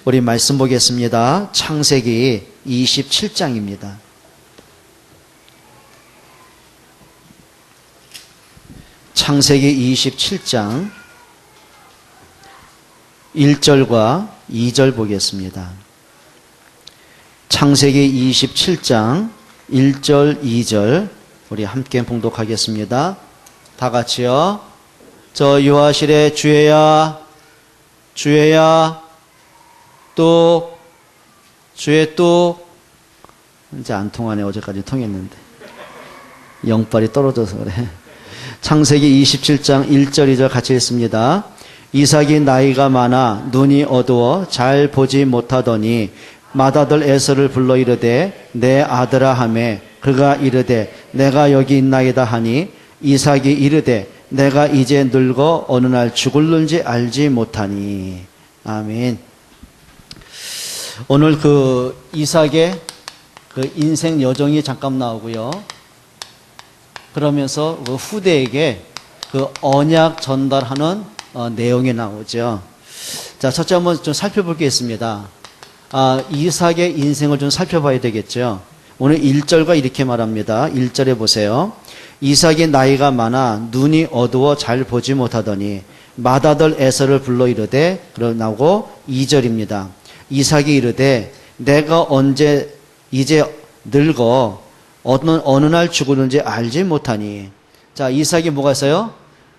우리 말씀 보겠습니다. 창세기 27장입니다. 창세기 27장 1절과 2절 보겠습니다. 창세기 27장 1절, 2절 우리 함께 봉독하겠습니다. 다 같이요. 저 유아실에 주혜야, 주혜야, 뚝, 주혜 뚝. 이제 안 통하네. 어제까지 통했는데. 영빨이 떨어져서 그래. 창세기 27장 1절, 2절 같이 읽습니다. 이삭이 나이가 많아 눈이 어두워 잘 보지 못하더니 맏아들 에서를 불러 이르되 내 아들아 하매 그가 이르되 내가 여기 있나이다 하니 이삭이 이르되 내가 이제 늙어 어느 날 죽을는지 알지 못하니. 아멘. 오늘 이삭의 인생 여정이 잠깐 나오고요. 그러면서 후대에게 언약 전달하는 내용이 나오죠. 자, 첫째 한번 좀 살펴볼 게 있습니다. 이삭의 인생을 좀 살펴봐야 되겠죠. 오늘 1절과 이렇게 말합니다. 1절에 보세요. 이삭이 나이가 많아 눈이 어두워 잘 보지 못하더니 맏아들 에서를 불러 이르되 나오고 2절입니다. 이삭이 이르되 내가 언제 이제 늙어 어느 날 죽었는지 알지 못하니. 자, 이삭이 뭐가 있어요?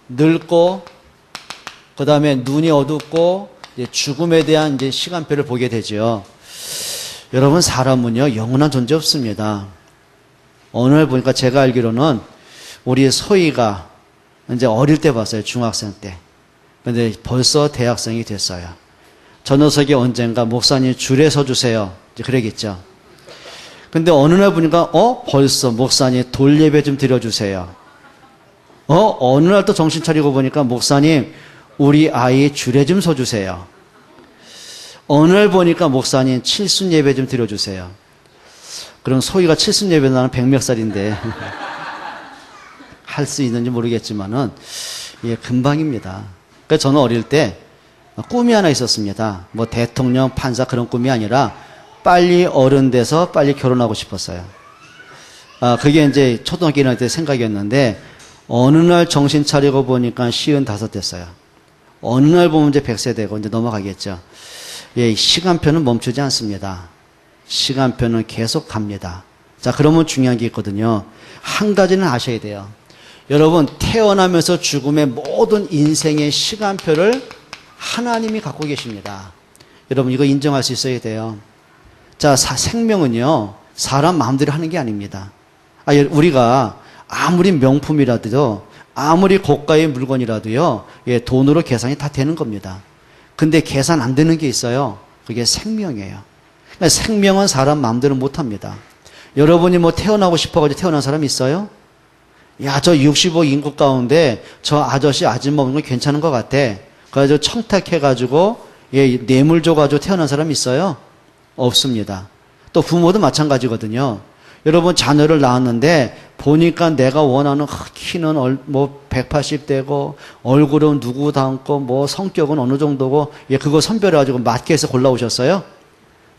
늙고 그 다음에 눈이 어둡고 이제 죽음에 대한 이제 시간표를 보게 되죠. 여러분, 사람은요 영원한 존재 없습니다. 오늘 보니까 제가 알기로는 우리 소희가 이제 어릴 때 봤어요. 중학생 때. 근데 벌써 대학생이 됐어요. 저 녀석이 언젠가 목사님 줄에 서주세요. 이제 그러겠죠. 근데 어느 날 보니까 벌써 목사님 돌 예배 좀 드려주세요. 어느 날 또 정신 차리고 보니까 목사님 우리 아이 줄에 좀 서주세요. 어느 날 보니까 목사님 칠순 예배 좀 드려주세요. 그럼 소희가 칠순 예배 나는 백몇 살인데 할 수 있는지 모르겠지만은 금방입니다. 그래서 저는 어릴 때 꿈이 하나 있었습니다. 뭐 대통령, 판사 그런 꿈이 아니라 빨리 어른 돼서 빨리 결혼하고 싶었어요. 그게 이제 초등학교 1학년 때 생각이었는데 어느 날 정신 차리고 보니까 55 됐어요. 어느 날 보면 이제 100세 되고 이제 넘어가겠죠. 시간표는 멈추지 않습니다. 시간표는 계속 갑니다. 자, 그러면 중요한 게 있거든요. 한 가지는 아셔야 돼요. 여러분, 태어나면서 죽음의 모든 인생의 시간표를 하나님이 갖고 계십니다. 여러분, 이거 인정할 수 있어야 돼요. 자, 생명은요 사람 마음대로 하는 게 아닙니다. 우리가 아무리 명품이라도요, 아무리 고가의 물건이라도요, 돈으로 계산이 다 되는 겁니다. 근데 계산 안 되는 게 있어요. 그게 생명이에요. 그러니까 생명은 사람 마음대로 못 합니다. 여러분이 뭐 태어나고 싶어가지고 태어난 사람 있어요? 야, 저 65 인구 가운데 저 아저씨, 아줌마 오는 거 괜찮은 것 같아. 그래가지고 청탁해가지고 뇌물 줘가지고 태어난 사람 있어요? 없습니다. 또 부모도 마찬가지거든요. 여러분, 자녀를 낳았는데 보니까 내가 원하는 키는 뭐 180되고 얼굴은 누구 닮고 뭐 성격은 어느 정도고 그거 선별해가지고 마트에서 골라오셨어요?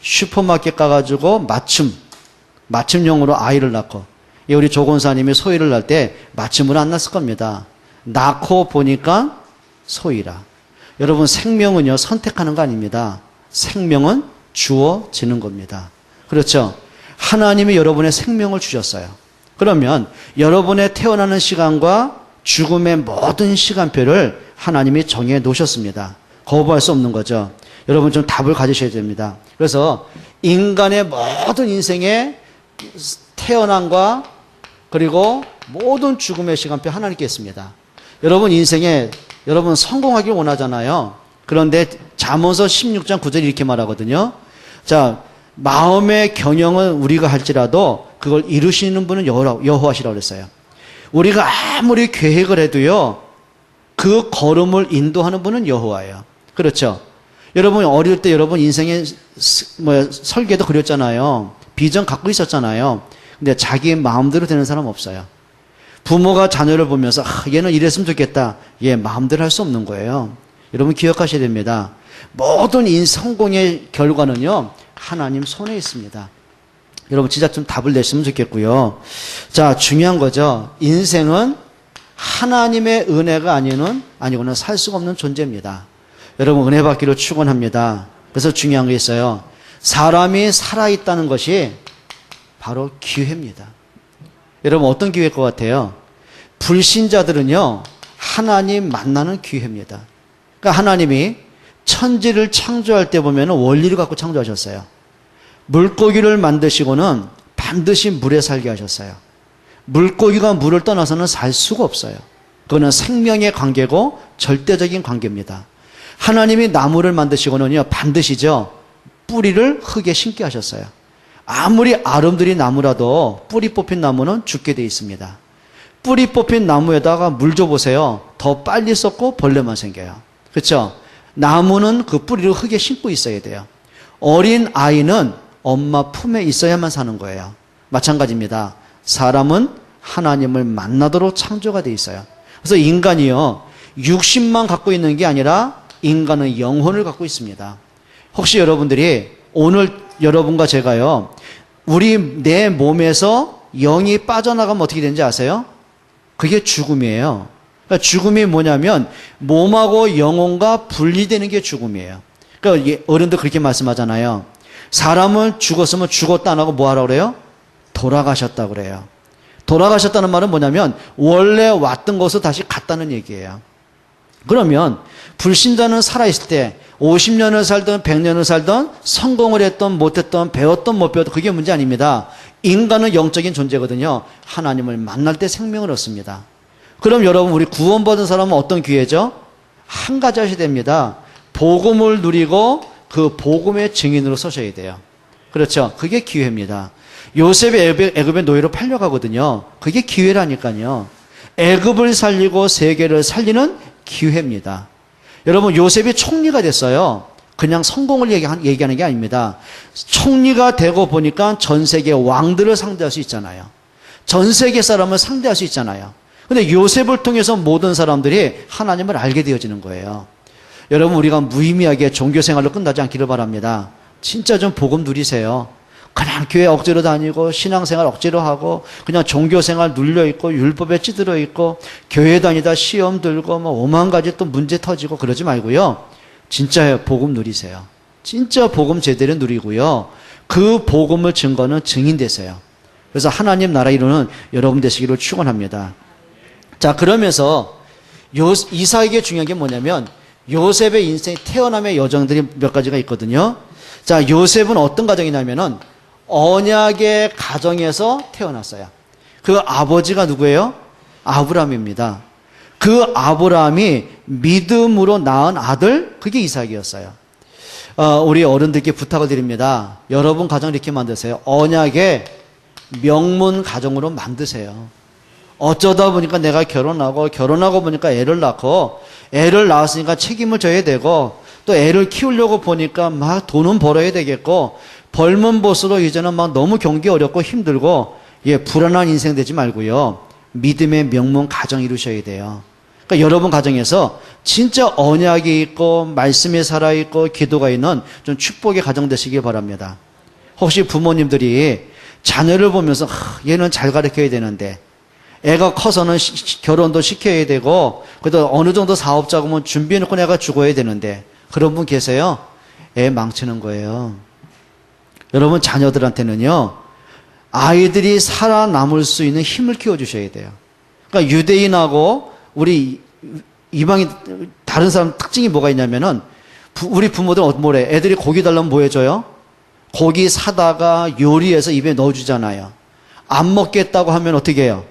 슈퍼마켓 가가지고 맞춤용으로 아이를 낳고, 우리 조건사님이 소희를 낳을 때 맞춤으로 안 낳았을 겁니다. 낳고 보니까 소희라. 여러분, 생명은요 선택하는 거 아닙니다. 생명은 주어지는 겁니다. 그렇죠? 하나님이 여러분의 생명을 주셨어요. 그러면 여러분의 태어나는 시간과 죽음의 모든 시간표를 하나님이 정해 놓으셨습니다. 거부할 수 없는 거죠. 여러분, 좀 답을 가지셔야 됩니다. 그래서 인간의 모든 인생의 태어남과 그리고 모든 죽음의 시간표 하나님께 있습니다. 여러분 인생에 여러분 성공하길 원하잖아요. 그런데 잠언서 16장 9절이 이렇게 말하거든요. 자, 마음의 경영은 우리가 할지라도 그걸 이루시는 분은 여호와시라고 그랬어요. 우리가 아무리 계획을 해도요, 그 걸음을 인도하는 분은 여호와예요. 그렇죠? 여러분 어릴 때 여러분 인생의 설계도 그렸잖아요. 비전 갖고 있었잖아요. 근데 자기 마음대로 되는 사람 없어요. 부모가 자녀를 보면서 얘는 이랬으면 좋겠다. 마음대로 할 수 없는 거예요. 여러분 기억하셔야 됩니다. 모든 성공의 결과는요, 하나님 손에 있습니다. 여러분 진짜 좀 답을 내시면 좋겠고요. 자, 중요한 거죠. 인생은 하나님의 은혜가 아니고는 살 수가 없는 존재입니다. 여러분 은혜 받기를 축원합니다. 그래서 중요한 게 있어요. 사람이 살아있다는 것이 바로 기회입니다. 여러분 어떤 기회일 것 같아요? 불신자들은요, 하나님 만나는 기회입니다. 그러니까 하나님이 천지를 창조할 때 보면 원리를 갖고 창조하셨어요. 물고기를 만드시고는 반드시 물에 살게 하셨어요. 물고기가 물을 떠나서는 살 수가 없어요. 그거는 생명의 관계고 절대적인 관계입니다. 하나님이 나무를 만드시고는요, 반드시죠, 뿌리를 흙에 심게 하셨어요. 아무리 아름드리 나무라도 뿌리 뽑힌 나무는 죽게 돼 있습니다. 뿌리 뽑힌 나무에다가 물 줘보세요. 더 빨리 썩고 벌레만 생겨요. 그렇죠? 나무는 그 뿌리를 흙에 심고 있어야 돼요. 어린 아이는 엄마 품에 있어야만 사는 거예요. 마찬가지입니다. 사람은 하나님을 만나도록 창조가 돼 있어요. 그래서 인간이요, 육신만 갖고 있는 게 아니라 인간은 영혼을 갖고 있습니다. 혹시 여러분들이 오늘 여러분과 제가요, 내 몸에서 영이 빠져나가면 어떻게 되는지 아세요? 그게 죽음이에요. 그러니까 죽음이 뭐냐면 몸하고 영혼과 분리되는 게 죽음이에요. 그러니까 어른들 그렇게 말씀하잖아요. 사람은 죽었으면 죽었다 안 하고 뭐 하라고 그래요? 돌아가셨다 그래요. 돌아가셨다는 말은 뭐냐면 원래 왔던 곳으로 다시 갔다는 얘기예요. 그러면 불신자는 살아있을 때 50년을 살든 100년을 살든 성공을 했던 못했던 배웠던 못 배웠던 그게 문제 아닙니다. 인간은 영적인 존재거든요. 하나님을 만날 때 생명을 얻습니다. 그럼 여러분 우리 구원받은 사람은 어떤 기회죠? 한 가지 하셔야 됩니다. 복음을 누리고 그 복음의 증인으로 서셔야 돼요. 그렇죠? 그게 기회입니다. 요셉이 애굽의 노예로 팔려가거든요. 그게 기회라니까요. 애굽을 살리고 세계를 살리는 기회입니다. 여러분 요셉이 총리가 됐어요. 그냥 성공을 얘기하는 게 아닙니다. 총리가 되고 보니까 전 세계 왕들을 상대할 수 있잖아요. 전 세계 사람을 상대할 수 있잖아요. 근데 요셉을 통해서 모든 사람들이 하나님을 알게 되어지는 거예요. 여러분 우리가 무의미하게 종교생활로 끝나지 않기를 바랍니다. 진짜 좀 복음 누리세요. 그냥 교회 억지로 다니고 신앙생활 억지로 하고 그냥 종교생활 눌려있고 율법에 찌들어있고 교회 다니다 시험 들고 뭐 오만 가지 또 문제 터지고 그러지 말고요. 진짜 복음 누리세요. 진짜 복음 제대로 누리고요. 그 복음을 증거는 증인 되세요. 그래서 하나님 나라 이루는 여러분 되시기를 축원합니다. 자, 그러면서 이삭에게 중요한 게 뭐냐면 요셉의 인생 태어남의 여정들이 몇 가지가 있거든요. 자, 요셉은 어떤 가정이냐면은 언약의 가정에서 태어났어요. 그 아버지가 누구예요? 아브라함입니다. 그 아브라함이 믿음으로 낳은 아들, 그게 이삭이었어요. 우리 어른들께 부탁을 드립니다. 여러분 가정 이렇게 만드세요. 언약의 명문 가정으로 만드세요. 어쩌다 보니까 내가 결혼하고 보니까 애를 낳고, 애를 낳았으니까 책임을 져야 되고, 또 애를 키우려고 보니까 막 돈은 벌어야 되겠고, 벌면 벌수록 이제는 막 너무 경기 어렵고 힘들고, 불안한 인생 되지 말고요. 믿음의 명문 가정 이루셔야 돼요. 그러니까 여러분 가정에서 진짜 언약이 있고, 말씀이 살아있고, 기도가 있는 좀 축복의 가정 되시길 바랍니다. 혹시 부모님들이 자녀를 보면서, 얘는 잘 가르쳐야 되는데, 애가 커서는 결혼도 시켜야 되고, 그래도 어느 정도 사업자고 준비해놓고 내가 죽어야 되는데, 그런 분 계세요? 애 망치는 거예요. 여러분 자녀들한테는요, 아이들이 살아남을 수 있는 힘을 키워주셔야 돼요. 그러니까 유대인하고 우리 이방인 다른 사람 특징이 뭐가 있냐면은 우리 부모들은 뭐래? 애들이 고기 달라면 뭐 해줘요? 고기 사다가 요리해서 입에 넣어주잖아요. 안 먹겠다고 하면 어떻게 해요?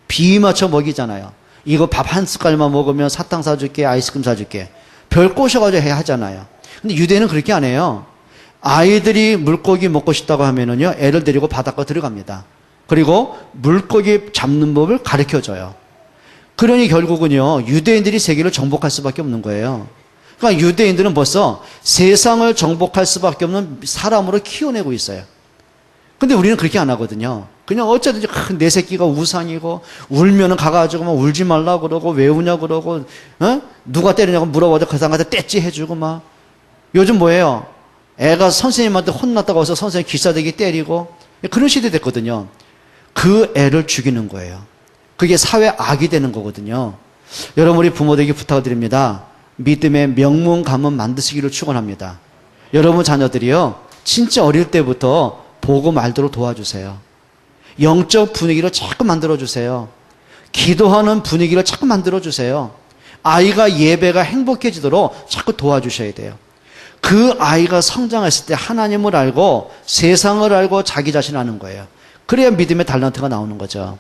비 맞춰 먹이잖아요. 이거 밥 한 숟갈만 먹으면 사탕 사줄게, 아이스크림 사줄게. 별 꼬셔가지고 해야 하잖아요. 근데 유대인은 그렇게 안 해요. 아이들이 물고기 먹고 싶다고 하면은요, 애를 데리고 바닷가 들어갑니다. 그리고 물고기 잡는 법을 가르쳐줘요. 그러니 결국은요, 유대인들이 세계를 정복할 수밖에 없는 거예요. 그러니까 유대인들은 벌써 세상을 정복할 수밖에 없는 사람으로 키워내고 있어요. 근데 우리는 그렇게 안 하거든요. 그냥 어쩌든지 내 새끼가 우상이고 울면은 가가지고 막 울지 말라 그러고 왜 우냐 그러고 누가 때리냐고 물어봐도 그 사람한테 떼찌 해주고 막 요즘 뭐예요? 애가 선생님한테 혼났다고 해서 선생님 기싸대기 때리고 그런 시대 됐거든요. 그 애를 죽이는 거예요. 그게 사회 악이 되는 거거든요. 여러분 우리 부모들에게 부탁드립니다. 믿음의 명문 가문 만드시기를 축원합니다. 여러분 자녀들이요. 진짜 어릴 때부터 보고 말도록 도와주세요. 영적 분위기를 자꾸 만들어주세요. 기도하는 분위기를 자꾸 만들어주세요. 아이가 예배가 행복해지도록 자꾸 도와주셔야 돼요. 그 아이가 성장했을 때 하나님을 알고 세상을 알고 자기 자신을 아는 거예요. 그래야 믿음의 달란트가 나오는 거죠.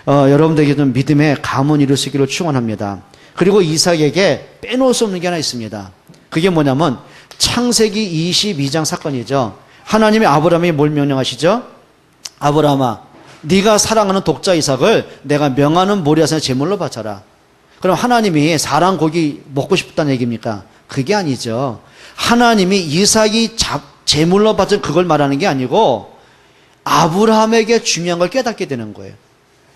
여러분들에게도 믿음의 가문 이루시기를 축원합니다. 그리고 이삭에게 빼놓을 수 없는 게 하나 있습니다. 그게 뭐냐면 창세기 22장 사건이죠. 하나님이 아브라함에게 뭘 명령하시죠? 아브라함아, 네가 사랑하는 독자 이삭을 내가 명하는 모리아산의 제물로 바쳐라. 그럼 하나님이 사랑 고기 먹고 싶다는 얘기입니까? 그게 아니죠. 하나님이 이삭이 제물로 바친 그걸 말하는 게 아니고 아브라함에게 중요한 걸 깨닫게 되는 거예요.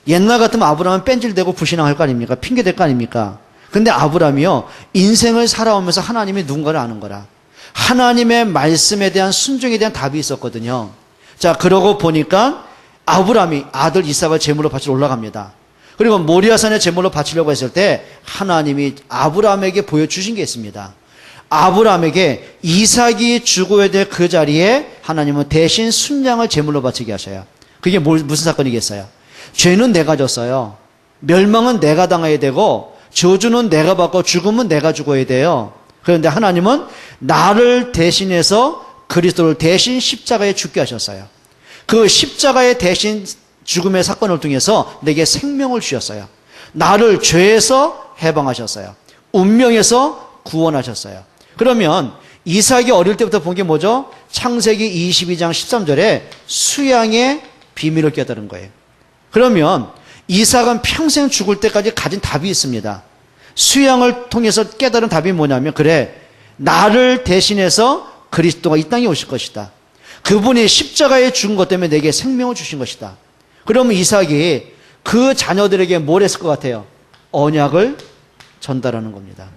옛날 같으면 아브라함은 뺀질대고 불신앙할 거 아닙니까? 핑계댈 거 아닙니까? 근데 아브라함이요, 인생을 살아오면서 하나님이 누군가를 아는 거라. 하나님의 말씀에 대한 순종에 대한 답이 있었거든요. 자, 그러고 보니까 아브라함이 아들 이삭을 제물로 바치러 올라갑니다. 그리고 모리아산에 제물로 바치려고 했을 때 하나님이 아브라함에게 보여주신 게 있습니다. 아브라함에게 이삭이 죽어야 될 그 자리에 하나님은 대신 순양을 제물로 바치게 하셔요. 그게 무슨 사건이겠어요? 죄는 내가 졌어요. 멸망은 내가 당해야 되고 저주는 내가 받고 죽음은 내가 죽어야 돼요. 그런데 하나님은 나를 대신해서 그리스도를 대신 십자가에 죽게 하셨어요. 그 십자가의 대신 죽음의 사건을 통해서 내게 생명을 주셨어요. 나를 죄에서 해방하셨어요. 운명에서 구원하셨어요. 그러면 이삭이 어릴 때부터 본 게 뭐죠? 창세기 22장 13절에 수양의 비밀을 깨달은 거예요. 그러면 이삭은 평생 죽을 때까지 가진 답이 있습니다. 수양을 통해서 깨달은 답이 뭐냐면, 그래, 나를 대신해서 그리스도가 이 땅에 오실 것이다. 그분이 십자가에 죽은 것 때문에 내게 생명을 주신 것이다. 그러면 이삭이 그 자녀들에게 뭘 했을 것 같아요? 언약을 전달하는 겁니다.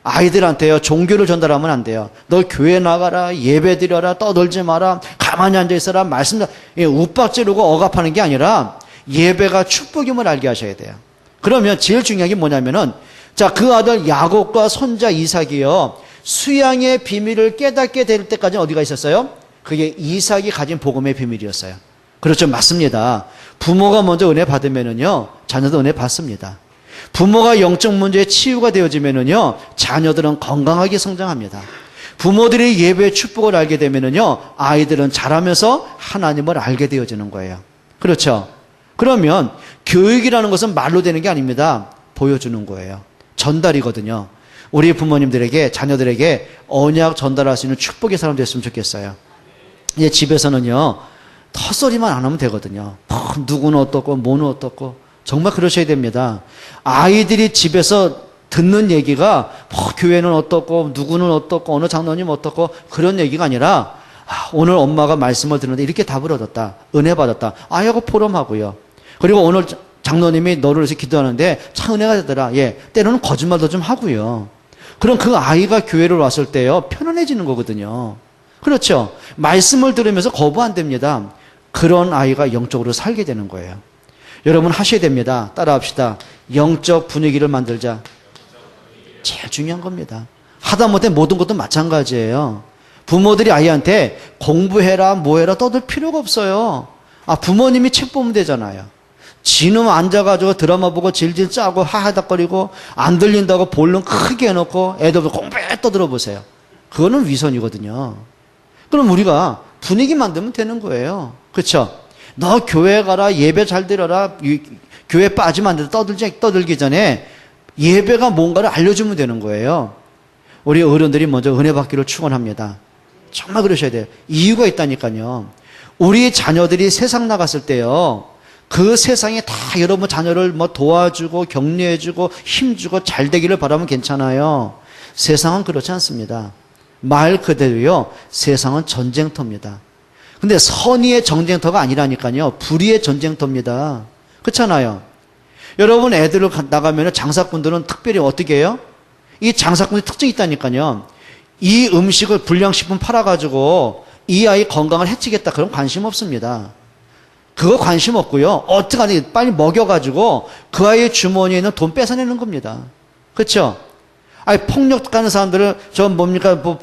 아이들한테요, 종교를 전달하면 안 돼요. 너 교회 나가라, 예배 드려라, 떠들지 마라, 가만히 앉아 있어라, 말씀, 욱박 지르고 억압하는 게 아니라 예배가 축복임을 알게 하셔야 돼요. 그러면 제일 중요한 게 뭐냐면은, 자, 그 아들 야곱과 손자 이삭이요, 수양의 비밀을 깨닫게 될 때까지는 어디가 있었어요? 그게 이삭이 가진 복음의 비밀이었어요. 그렇죠, 맞습니다. 부모가 먼저 은혜 받으면은요, 자녀도 은혜 받습니다. 부모가 영적 문제에 치유가 되어지면은요, 자녀들은 건강하게 성장합니다. 부모들이 예배의 축복을 알게 되면은요, 아이들은 자라면서 하나님을 알게 되어지는 거예요. 그렇죠? 그러면 교육이라는 것은 말로 되는 게 아닙니다. 보여주는 거예요. 전달이거든요. 우리 부모님들에게, 자녀들에게 언약 전달할 수 있는 축복의 사람 됐으면 좋겠어요. 이제 집에서는요, 헛소리만 안 하면 되거든요. 누구는 어떻고, 뭐는 어떻고. 정말 그러셔야 됩니다. 아이들이 집에서 듣는 얘기가 교회는 어떻고, 누구는 어떻고, 어느 장로님 어떻고, 그런 얘기가 아니라, 오늘 엄마가 말씀을 듣는데 이렇게 답을 얻었다. 은혜 받았다. 아이하고 포럼하고요. 그리고 오늘 장로님이 너를 위해서 기도하는데 참 은혜가 되더라. 예, 때로는 거짓말도 좀 하고요. 그럼 그 아이가 교회를 왔을 때요, 편안해지는 거거든요. 그렇죠? 말씀을 들으면서 거부 안 됩니다. 그런 아이가 영적으로 살게 되는 거예요. 여러분 하셔야 됩니다. 따라합시다. 영적 분위기를 만들자. 제일 중요한 겁니다. 하다못해 모든 것도 마찬가지예요. 부모들이 아이한테 공부해라, 뭐해라 떠들 필요가 없어요. 부모님이 책 보면 되잖아요. 지는 앉아가지고 드라마 보고 질질 짜고 하하닥거리고 안 들린다고 볼륨 크게 해놓고 애들 공부해 떠들어보세요. 그거는 위선이거든요. 그럼 우리가 분위기 만들면 되는 거예요. 그렇죠? 너 교회 가라, 예배 잘 드려라, 교회 빠지면 안 돼. 떠들기 전에 예배가 뭔가를 알려주면 되는 거예요. 우리 어른들이 먼저 은혜 받기를 축원합니다. 정말 그러셔야 돼요. 이유가 있다니까요. 우리 자녀들이 세상 나갔을 때요, 그 세상에 다 여러분 자녀를 뭐 도와주고 격려해주고 힘주고 잘 되기를 바라면 괜찮아요. 세상은 그렇지 않습니다. 말 그대로요, 세상은 전쟁터입니다. 근데 선의의 전쟁터가 아니라니까요, 불의의 전쟁터입니다. 그렇잖아요. 여러분 애들을 나가면 장사꾼들은 특별히 어떻게 해요? 이 장사꾼의 특징이 있다니까요. 이 음식을 불량식품 팔아가지고 이 아이 건강을 해치겠다 그런 관심 없습니다. 그거 관심 없고요. 어떡하니 빨리 먹여가지고 그 아이의 주머니에 있는 돈 뺏어내는 겁니다. 그렇죠? 아니 폭력하는 사람들을 저 뭡니까 뭐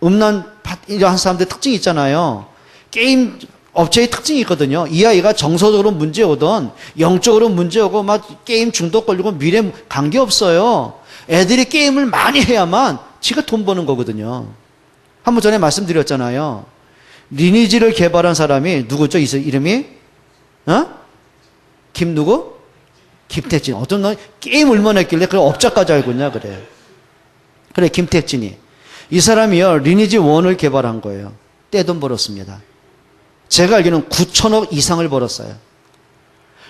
음란 이런 사람들 특징이 있잖아요. 게임 업체의 특징이 있거든요. 이 아이가 정서적으로 문제 오든 영적으로 문제 오고 막 게임 중독 걸리고 미래 관계없어요. 애들이 게임을 많이 해야만 지가 돈 버는 거거든요. 한번 전에 말씀드렸잖아요. 리니지를 개발한 사람이 누구죠? 이름이? 김 누구? 김택진. 어떤 너 게임 얼마나 했길래 그걸 업자까지 알고 있냐 그래. 그래 김택진이. 이 사람이요 리니지 1을 개발한 거예요. 떼돈 벌었습니다. 제가 알기로는 9천억 이상을 벌었어요.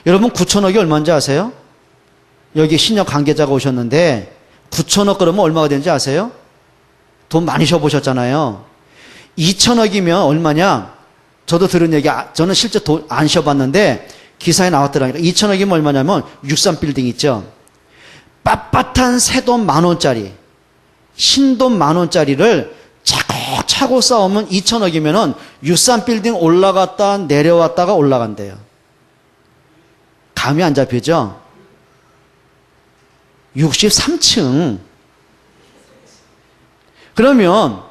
여러분 9천억이 얼마인지 아세요? 여기 신협 관계자가 오셨는데 9천억 그러면 얼마가 되는지 아세요? 돈 많이 쉬어보셨잖아요. 2천억이면 얼마냐? 저도 들은 얘기, 저는 실제 돈 안 쉬어봤는데 기사에 나왔더라니까. 2천억이면 얼마냐면 63빌딩 있죠. 빳빳한 새돈 10,000원짜리, 신돈 10,000원짜리를 차곡차곡 쌓으면 2천억이면은 63빌딩 올라갔다 내려왔다가 올라간대요. 감이 안 잡히죠? 63층. 그러면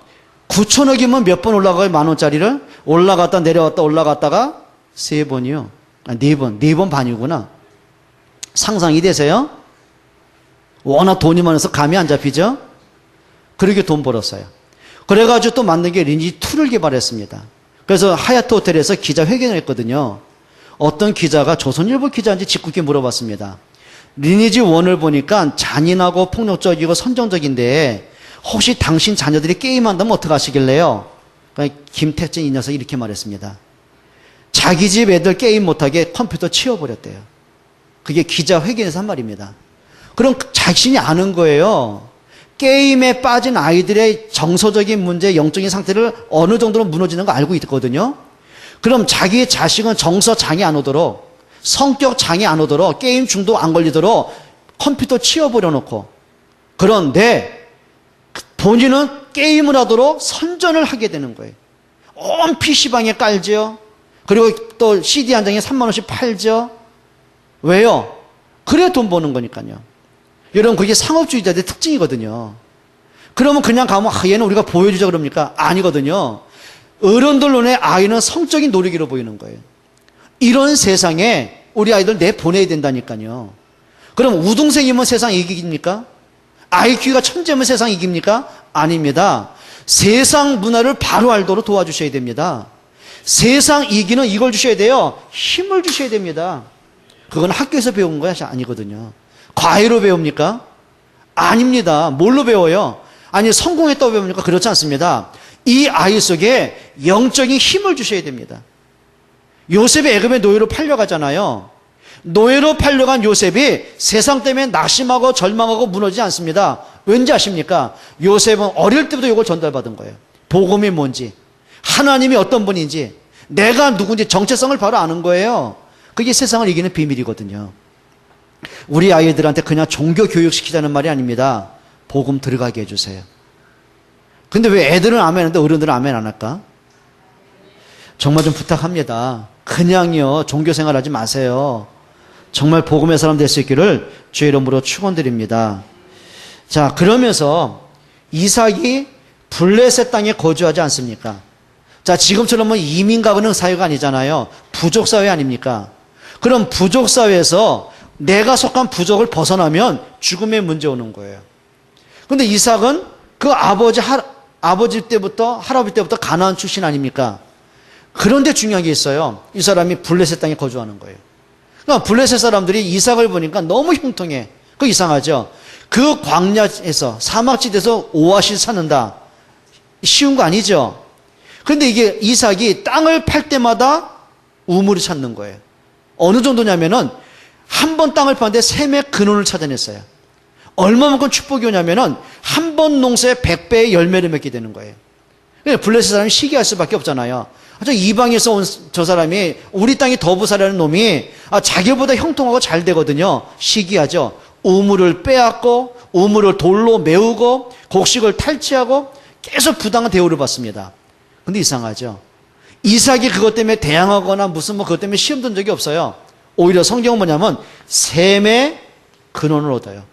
9천억이면 몇 번 올라가요? 10,000원짜리를? 올라갔다 내려왔다 올라갔다가 3번이요. 4번. 4번 반이구나. 상상이 되세요? 워낙 돈이 많아서 감이 안 잡히죠? 그렇게 돈 벌었어요. 그래가지고 또 만든 게 리니지2를 개발했습니다. 그래서 하얏트 호텔에서 기자회견을 했거든요. 어떤 기자가 조선일보 기자인지 직국에 물어봤습니다. 리니지 1을 보니까 잔인하고 폭력적이고 선정적인데 혹시 당신 자녀들이 게임한다면 어떻게 하시길래요? 그러니까 김택진 이 녀석이 이렇게 말했습니다. 자기 집 애들 게임 못하게 컴퓨터 치워버렸대요. 그게 기자회견에서 한 말입니다. 그럼 자신이 아는 거예요. 게임에 빠진 아이들의 정서적인 문제, 영적인 상태를 어느 정도로 무너지는 거 알고 있거든요. 그럼 자기의 자식은 정서 장애 안 오도록, 성격 장애 안 오도록, 게임 중독 안 걸리도록 컴퓨터 치워버려 놓고, 그런데 본인은 게임을 하도록 선전을 하게 되는 거예요. 온 PC방에 깔죠. 그리고 또 CD 한 장에 3만 원씩 팔죠. 왜요? 그래 돈 버는 거니까요. 여러분 그게 상업주의자들의 특징이거든요. 그러면 그냥 가면 얘는 우리가 보여주자 그럽니까? 아니거든요. 어른들 눈에 아이는 성적인 노리기로 보이는 거예요. 이런 세상에 우리 아이들 내보내야 된다니까요. 그럼 우등생이면 세상 이깁니까? IQ가 천재면 세상 이깁니까? 아닙니다. 세상 문화를 바로 알도록 도와주셔야 됩니다. 세상 이기는 이걸 주셔야 돼요. 힘을 주셔야 됩니다. 그건 학교에서 배운 것이 아니거든요. 과외로 배웁니까? 아닙니다. 뭘로 배워요? 아니 성공했다고 배웁니까? 그렇지 않습니다. 이 아이 속에 영적인 힘을 주셔야 됩니다. 요셉이 애굽의 노예로 팔려가잖아요. 노예로 팔려간 요셉이 세상 때문에 낙심하고 절망하고 무너지지 않습니다. 왠지 아십니까? 요셉은 어릴 때부터 이걸 전달받은 거예요. 복음이 뭔지, 하나님이 어떤 분인지, 내가 누군지 정체성을 바로 아는 거예요. 그게 세상을 이기는 비밀이거든요. 우리 아이들한테 그냥 종교 교육 시키자는 말이 아닙니다. 복음 들어가게 해주세요. 근데 왜 애들은 아멘 하는데 어른들은 아멘 안 할까? 정말 좀 부탁합니다. 그냥요 종교 생활하지 마세요. 정말 복음의 사람 될 수 있기를 주의 이름으로 축원드립니다. 자, 그러면서 이삭이 블레셋 땅에 거주하지 않습니까? 자, 지금처럼 이민 가는 사회가 아니잖아요. 부족 사회 아닙니까? 그럼 부족 사회에서 내가 속한 부족을 벗어나면 죽음의 문제 오는 거예요. 근데 이삭은 그 아버지 때부터 할아버지 때부터 가나안 출신 아닙니까? 그런데 중요한 게 있어요. 이 사람이 블레셋 땅에 거주하는 거예요. 그러니까 블레셋 사람들이 이삭을 보니까 너무 형통해. 그거 이상하죠. 그 광야에서 사막지대에서 오아시스 찾는다. 쉬운 거 아니죠. 그런데 이게 이삭이 땅을 팔 때마다 우물을 찾는 거예요. 어느 정도냐면은 한 번 땅을 파는데 샘의 근원을 찾아냈어요. 얼마만큼 축복이 오냐면은 한 번 농사에 100배의 열매를 맺게 되는 거예요. 블레셋 사람이 시기할 수밖에 없잖아요. 저 이방에서 온 저 사람이 우리 땅에 더부살이라는 놈이 자기보다 형통하고 잘 되거든요. 시기하죠. 우물을 빼앗고 우물을 돌로 메우고 곡식을 탈취하고 계속 부당한 대우를 받습니다. 근데 이상하죠. 이삭이 그것 때문에 대항하거나 무슨 그것 때문에 시험 든 적이 없어요. 오히려 성경은 뭐냐면 셈의 근원을 얻어요.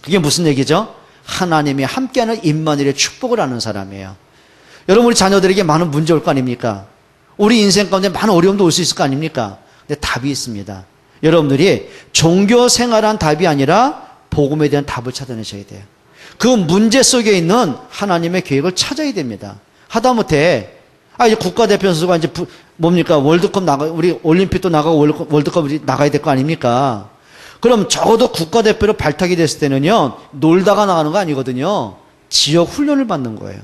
그게 무슨 얘기죠? 하나님이 함께하는 임마누엘의 축복을 아는 사람이에요. 여러분, 우리 자녀들에게 많은 문제 올 거 아닙니까? 우리 인생 가운데 많은 어려움도 올 수 있을 거 아닙니까? 근데 답이 있습니다. 여러분들이 종교 생활한 답이 아니라 복음에 대한 답을 찾아내셔야 돼요. 그 문제 속에 있는 하나님의 계획을 찾아야 됩니다. 하다못해 이제 국가대표 선수가 이제 뭡니까? 월드컵 우리 올림픽도 나가고 월드컵 나가야 될 거 아닙니까? 그럼 적어도 국가대표로 발탁이 됐을 때는요, 놀다가 나가는 거 아니거든요. 지역 훈련을 받는 거예요.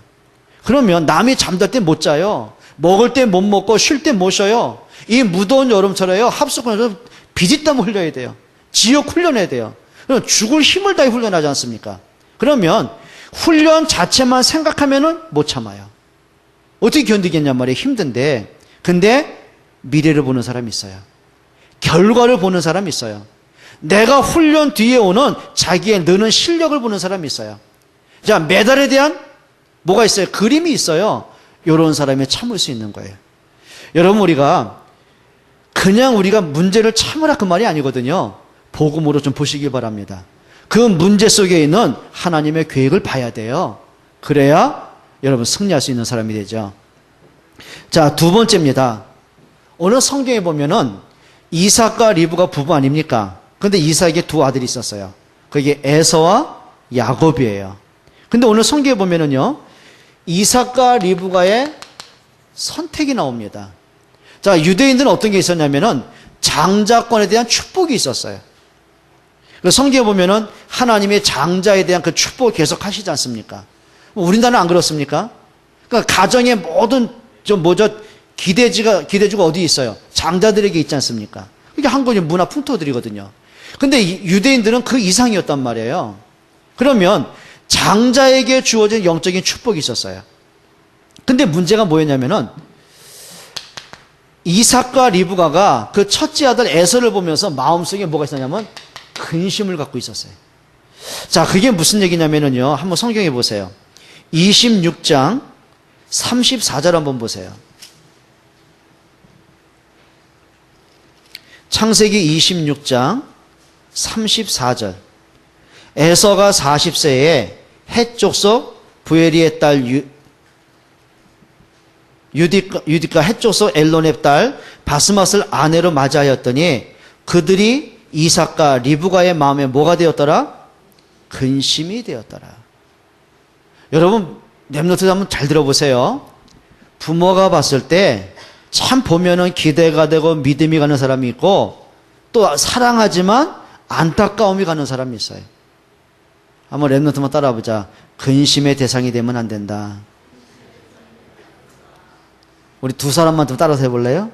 그러면 남이 잠잘 때 못 자요. 먹을 때 못 먹고 쉴 때 못 쉬어요. 이 무더운 여름철에요, 합숙원에서 비짓땀 흘려야 돼요. 지역 훈련해야 돼요. 그럼 죽을 힘을 다해 훈련하지 않습니까? 그러면 훈련 자체만 생각하면은 못 참아요. 어떻게 견디겠냔 말이에요. 힘든데. 근데 미래를 보는 사람이 있어요. 결과를 보는 사람이 있어요. 내가 훈련 뒤에 오는 자기의 느는 실력을 보는 사람이 있어요. 자, 메달에 대한 뭐가 있어요? 그림이 있어요. 이런 사람이 참을 수 있는 거예요. 여러분, 우리가 그냥 우리가 문제를 참으라 그 말이 아니거든요. 복음으로 좀 보시기 바랍니다. 그 문제 속에 있는 하나님의 계획을 봐야 돼요. 그래야 여러분 승리할 수 있는 사람이 되죠. 자, 두 번째입니다. 오늘 성경에 보면은 이삭과 리브가 부부 아닙니까? 근데 이삭에게 두 아들이 있었어요. 그게 에서와 야곱이에요. 근데 오늘 성경에 보면은요, 이삭과 리브가의 선택이 나옵니다. 자, 유대인들은 어떤 게 있었냐면은 장자권에 대한 축복이 있었어요. 그래서 성경에 보면은 하나님의 장자에 대한 그 축복을 계속 하시지 않습니까? 우리나라는 안 그렇습니까? 그러니까 가정의 모든 기대주가 어디 있어요? 장자들에게 있지 않습니까? 이게 한국의 문화 풍토들이거든요. 근데 유대인들은 그 이상이었단 말이에요. 그러면 장자에게 주어진 영적인 축복이 있었어요. 근데 문제가 뭐였냐면은 이삭과 리브가가 그 첫째 아들 에서를 보면서 마음속에 뭐가 있었냐면 근심을 갖고 있었어요. 자, 그게 무슨 얘기냐면은요, 한번 성경에 보세요. 26장 34절 한번 보세요. 창세기 26장 34절. 에서가 40세에 헷 족속 부에리의 딸 유디가 헷 족속 엘론의 딸 바스맛을 아내로 맞이하였더니 그들이 이삭과 리브가의 마음에 뭐가 되었더라? 근심이 되었더라. 여러분, 렘넌트 한번 잘 들어보세요. 부모가 봤을 때 참 보면은 기대가 되고 믿음이 가는 사람이 있고 또 사랑하지만 안타까움이 가는 사람이 있어요. 한번 렘넌트만 따라보자. 근심의 대상이 되면 안 된다. 우리 두 사람만 좀 따라서 해볼래요?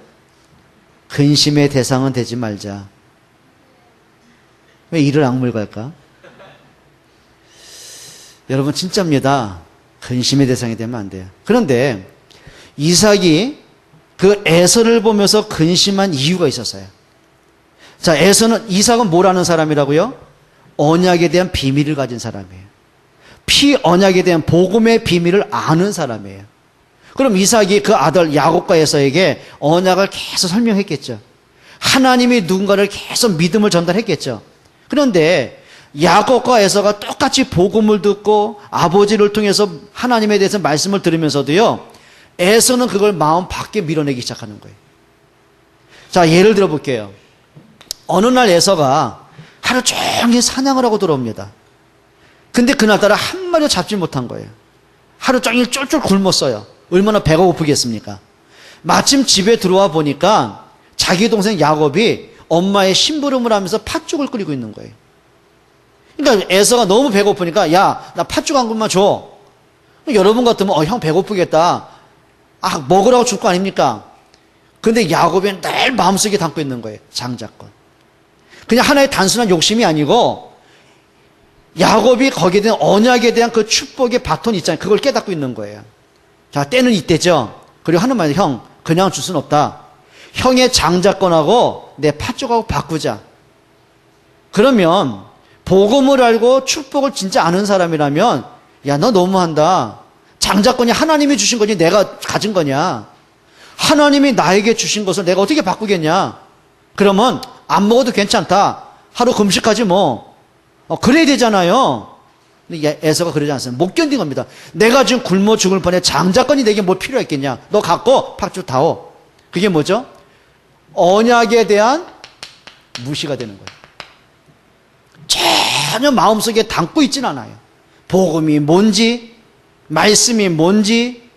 근심의 대상은 되지 말자. 왜 이를 악물갈까? 여러분, 진짜입니다. 근심의 대상이 되면 안 돼요. 그런데 이삭이 그 에서를 보면서 근심한 이유가 있었어요. 자, 이삭은 뭐라는 사람이라고요? 언약에 대한 비밀을 가진 사람이에요. 언약에 대한 복음의 비밀을 아는 사람이에요. 그럼 이삭이 그 아들 야곱과 에서에게 언약을 계속 설명했겠죠. 하나님이 누군가를 계속 믿음을 전달했겠죠. 그런데 야곱과 에서가 똑같이 복음을 듣고 아버지를 통해서 하나님에 대해서 말씀을 들으면서도요, 에서는 그걸 마음 밖에 밀어내기 시작하는 거예요. 자, 예를 들어 볼게요. 어느 날 에서가 하루 종일 사냥을 하고 돌아옵니다. 근데 그날따라 한 마리도 잡지 못한 거예요. 하루 종일 쫄쫄 굶었어요. 얼마나 배가 고프겠습니까? 마침 집에 들어와 보니까 자기 동생 야곱이 엄마의 심부름을 하면서 팥죽을 끓이고 있는 거예요. 그러니까 에서가 너무 배고프니까, 야, 나 팥죽 한 그릇만 줘. 여러분 같으면 형 배고프겠다. 먹으라고 줄 거 아닙니까? 근데 야곱은 늘 마음속에 담고 있는 거예요. 장자권. 그냥 하나의 단순한 욕심이 아니고 야곱이 거기에 대한 언약에 대한 그 축복의 바톤이 있잖아요. 그걸 깨닫고 있는 거예요. 자, 때는 이때죠. 그리고 하는 말이, 형, 그냥 줄 수는 없다. 형의 장자권하고 내 팥죽하고 바꾸자. 그러면 복음을 알고 축복을 진짜 아는 사람이라면, 야, 너 너무한다. 장자권이 하나님이 주신 거지 내가 가진 거냐? 하나님이 나에게 주신 것을 내가 어떻게 바꾸겠냐? 그러면 안 먹어도 괜찮다. 하루 금식하지 뭐. 그래야 되잖아요. 근데 에서가 그러지 않습니다. 못 견딘 겁니다. 내가 지금 굶어 죽을 뻔해 장자권이 내게 뭐 필요했겠냐? 너 갖고 팥죽 타오. 그게 뭐죠? 언약에 대한 무시가 되는 거예요. 전혀 마음속에 담고 있진 않아요. 복음이 뭔지, 말씀이 뭔지,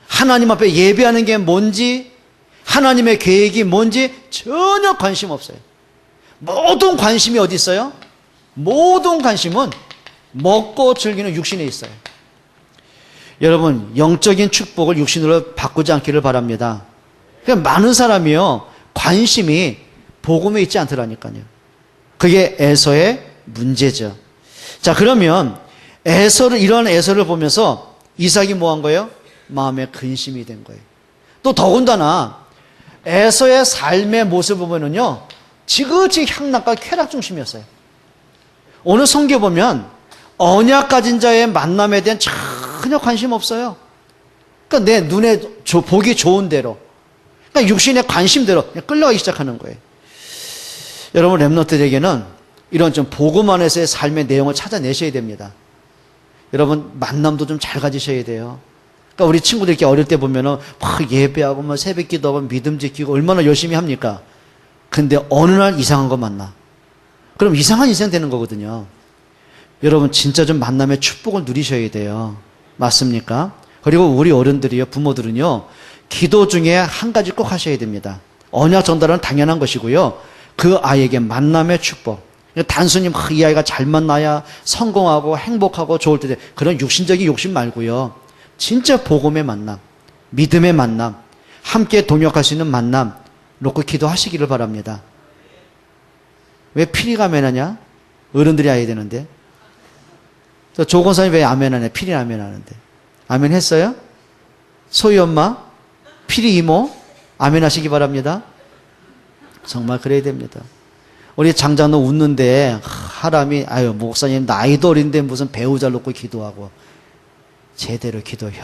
하나님 앞에 예배하는 게 뭔지, 하나님의 계획이 뭔지 전혀 관심 없어요. 모든 관심이 어디 있어요? 모든 관심은 먹고 즐기는 육신에 있어요. 여러분, 영적인 축복을 육신으로 바꾸지 않기를 바랍니다. 그러니까 많은 사람이요, 관심이 복음에 있지 않더라니까요. 그게 에서의 문제죠. 자, 그러면 이런 에서를 보면서 이삭이 뭐 한 거예요? 마음에 근심이 된 거예요. 또 더군다나 에서의 삶의 모습을 보면은요, 지그지 향락과 쾌락 중심이었어요. 오늘 성경 보면 언약 가진 자의 만남에 대한 전혀 관심 없어요. 그러니까 내 눈에 보기 좋은 대로, 그러니까 육신의 관심대로 그냥 끌려가기 시작하는 거예요. 여러분, 렘넌트들에게는 이런 좀 복음 안에서의 삶의 내용을 찾아내셔야 됩니다. 여러분, 만남도 좀 잘 가지셔야 돼요. 그러니까 우리 친구들 이렇게 어릴 때 보면은 막 예배하고 막 새벽 기도하고 믿음 지키고 얼마나 열심히 합니까? 근데 어느 날 이상한 거 만나. 그럼 이상한 인생 되는 거거든요. 여러분, 진짜 좀 만남의 축복을 누리셔야 돼요. 맞습니까? 그리고 우리 어른들이요, 부모들은요, 기도 중에 한 가지 꼭 하셔야 됩니다. 언약 전달은 당연한 것이고요, 그 아이에게 만남의 축복. 단순히 이 아이가 잘 만나야 성공하고 행복하고 좋을 때, 그런 육신적인 욕심 말고요, 진짜 복음의 만남, 믿음의 만남, 함께 동역할 수 있는 만남 놓고 기도하시기를 바랍니다. 왜 피리가 아멘하냐? 어른들이 해야 되는데. 조 권사님 왜 아멘하냐? 피리 아멘하는데. 아멘 했어요? 소희 엄마, 피리 이모, 아멘 하시기 바랍니다. 정말 그래야 됩니다. 우리 장장도 웃는데 하람이, 아유 목사님 나이도 어린데 무슨 배우자 놓고 기도하고. 제대로 기도해.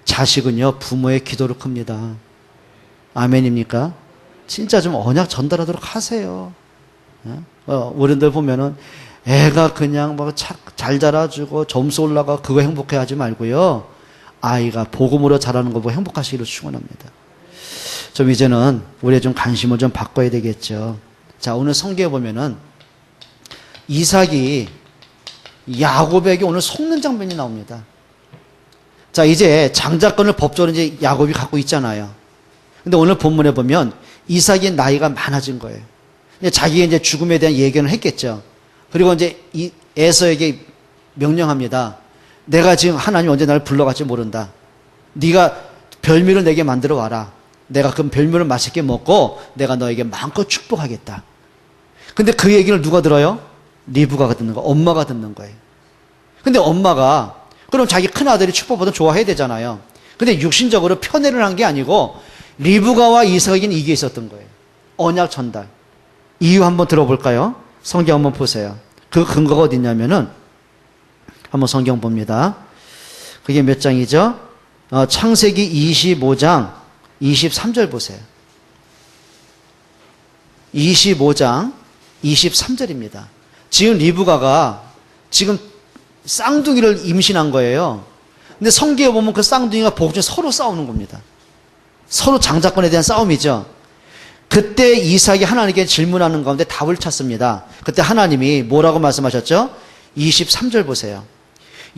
자식은요, 부모의 기도로 큽니다. 아멘입니까? 진짜 좀 언약 전달하도록 하세요. 어른들 보면은 애가 그냥 막 잘 자라주고 점수 올라가 그거 행복해 하지 말고요, 아이가 복음으로 자라는 거 보고 행복하시기를 축원합니다. 좀 이제는 우리의 좀 관심을 좀 바꿔야 되겠죠. 자, 오늘 성경에 보면은 이삭이 야곱에게 오늘 속는 장면이 나옵니다. 자, 이제 장자권을 법적으로 이제 야곱이 갖고 있잖아요. 근데 오늘 본문에 보면 이삭의 나이가 많아진 거예요. 자기의 이제 죽음에 대한 예견을 했겠죠. 그리고 이제 이 에서에게 명령합니다. 내가 지금 하나님 언제 나를 불러갈지 모른다. 네가 별미를 내게 만들어 와라. 내가 그 별미를 맛있게 먹고 내가 너에게 마음껏 축복하겠다. 근데 그 얘기를 누가 들어요? 리브가가 듣는 거예요. 엄마가 듣는 거예요. 근데 엄마가 그럼 자기 큰아들이 축복보다 좋아해야 되잖아요. 근데 육신적으로 편애를 한 게 아니고 리브가와 이삭에게는 이게 있었던 거예요. 언약 전달. 이유 한번 들어볼까요? 성경 한번 보세요. 그 근거가 어디 있냐면은 한번 성경 봅니다. 그게 몇 장이죠? 창세기 25장 23절 보세요. 25장 23절입니다. 지금 리브가가 지금 쌍둥이를 임신한 거예요. 근데 성경에 보면 그 쌍둥이가 복중에 서로 싸우는 겁니다. 서로 장자권에 대한 싸움이죠. 그때 이삭이 하나님께 질문하는 가운데 답을 찾습니다. 그때 하나님이 뭐라고 말씀하셨죠? 23절 보세요.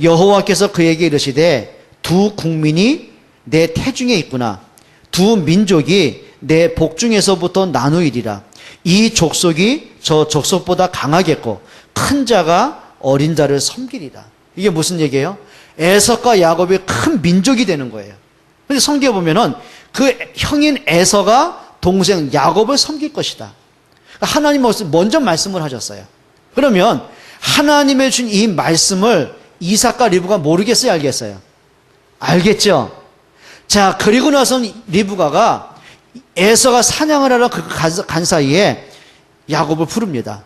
여호와께서 그에게 이르시되 두 국민이 내 태중에 있구나. 두 민족이 내 복중에서부터 나누이리라. 이 족속이 저 족속보다 강하겠고 큰 자가 어린 자를 섬기리라. 이게 무슨 얘기예요? 에서과 야곱이 큰 민족이 되는 거예요. 근데 성경에 보면은 그 형인 에서가 동생 야곱을 섬길 것이다. 하나님은 먼저 말씀을 하셨어요. 그러면 하나님의 준 이 말씀을 이삭과 리브가 모르겠어요, 알겠어요? 알겠죠? 자, 그리고 나서 리브가가 에서가 사냥을 하러 간 사이에 야곱을 부릅니다.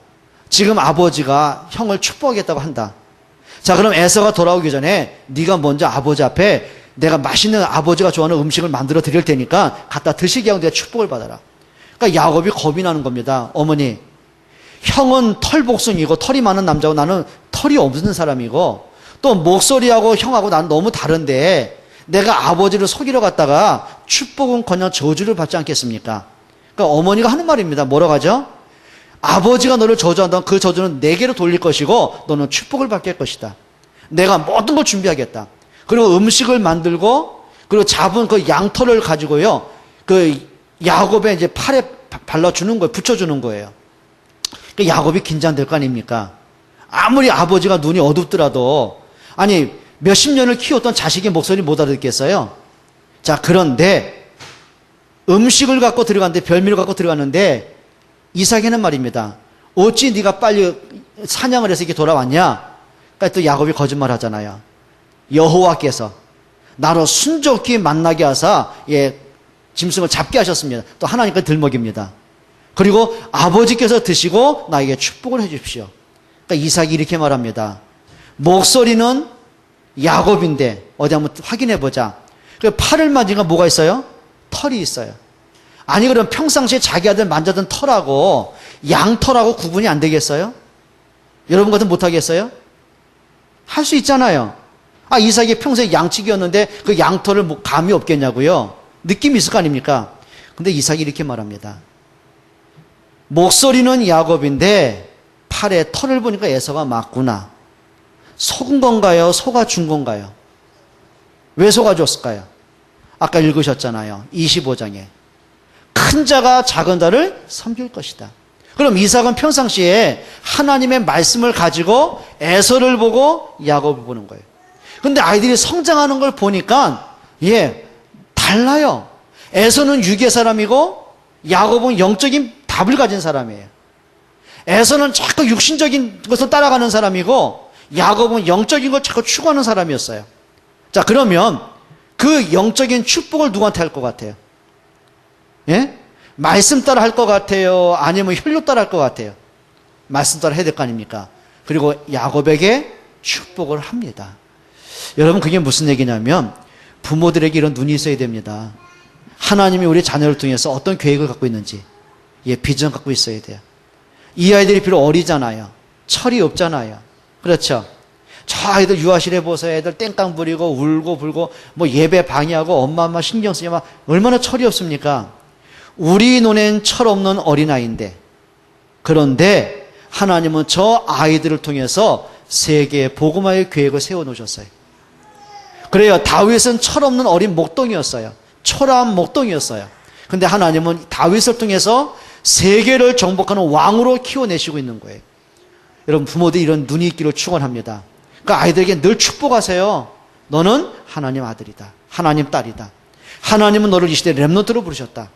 지금 아버지가 형을 축복하겠다고 한다. 자, 그럼 에서가 돌아오기 전에 네가 먼저 아버지 앞에 내가 맛있는 아버지가 좋아하는 음식을 만들어 드릴 테니까 갖다 드시게 하고 내가 축복을 받아라. 그러니까 야곱이 겁이 나는 겁니다. 어머니, 형은 털복숭이고 털이 많은 남자고 나는 털이 없는 사람이고 또 목소리하고 형하고 나는 너무 다른데 내가 아버지를 속이러 갔다가 축복은커녕 저주를 받지 않겠습니까? 그러니까 어머니가 하는 말입니다. 뭐라고 하죠? 아버지가 너를 저주한다면 그 저주는 내게로 돌릴 것이고 너는 축복을 받게 할 것이다. 내가 모든 걸 준비하겠다. 그리고 음식을 만들고 그리고 잡은 그 양털을 가지고요. 그 야곱의 이제 팔에 발라주는 거예요. 붙여주는 거예요. 그 야곱이 긴장될 거 아닙니까? 아무리 아버지가 눈이 어둡더라도 아니 몇십 년을 키웠던 자식의 목소리 못 알아듣겠어요. 자, 그런데 음식을 갖고 들어갔는데 별미를 갖고 들어갔는데 이삭에는 말입니다. 어찌 네가 빨리 사냥을 해서 이렇게 돌아왔냐? 그러니까 또 야곱이 거짓말 하잖아요. 여호와께서 나로 순조롭게 만나게 하사 짐승을 잡게 하셨습니다. 또 하나님께 들먹입니다. 그리고 아버지께서 드시고 나에게 축복을 해 주십시오. 그러니까 이삭이 이렇게 말합니다. 목소리는 야곱인데 어디 한번 확인해 보자. 팔을 만지니까 뭐가 있어요? 털이 있어요. 아니 그럼 평상시에 자기 아들 만졌던 털하고 양털하고 구분이 안 되겠어요? 여러분 같은 못하겠어요? 할 수 있잖아요. 아, 이삭이 평소에 양치기였는데 그 양털을 뭐 감이 없겠냐고요? 느낌이 있을 거 아닙니까? 근데 이삭이 이렇게 말합니다. 목소리는 야곱인데 팔에 털을 보니까 에서가 맞구나. 속은 건가요? 속아준 건가요? 왜 속아줬을까요? 아까 읽으셨잖아요. 25장에. 큰 자가 작은 자를 섬길 것이다. 그럼 이삭은 평상시에 하나님의 말씀을 가지고 에서를 보고 야곱을 보는 거예요. 근데 아이들이 성장하는 걸 보니까 달라요. 에서는 육의 사람이고 야곱은 영적인 답을 가진 사람이에요. 에서는 자꾸 육신적인 것을 따라가는 사람이고 야곱은 영적인 걸 자꾸 추구하는 사람이었어요. 자, 그러면 그 영적인 축복을 누구한테 할 것 같아요? 예? 말씀 따라 할 것 같아요? 아니면 혈육 따라 할 것 같아요? 말씀 따라 해야 될 거 아닙니까? 그리고 야곱에게 축복을 합니다. 여러분, 그게 무슨 얘기냐면 부모들에게 이런 눈이 있어야 됩니다. 하나님이 우리 자녀를 통해서 어떤 계획을 갖고 있는지 비전 갖고 있어야 돼요. 이 아이들이 비록 어리잖아요. 철이 없잖아요. 그렇죠? 저 아이들 유아실에 보세요. 애들 땡깡 부리고 울고 불고 뭐 예배 방해하고 엄마 신경 쓰지 마. 얼마나 철이 없습니까? 우리 눈엔 철없는 어린아이인데 그런데 하나님은 저 아이들을 통해서 세계의 복음화의 계획을 세워놓으셨어요. 그래요. 다윗은 철없는 어린 목동이었어요. 초라한 목동이었어요. 근데 하나님은 다윗을 통해서 세계를 정복하는 왕으로 키워내시고 있는 거예요. 여러분, 부모들이 이런 눈이 있기를 축원합니다. 그러니까 아이들에게 늘 축복하세요. 너는 하나님 아들이다. 하나님 딸이다. 하나님은 너를 이 시대에 렘넌트로 부르셨다.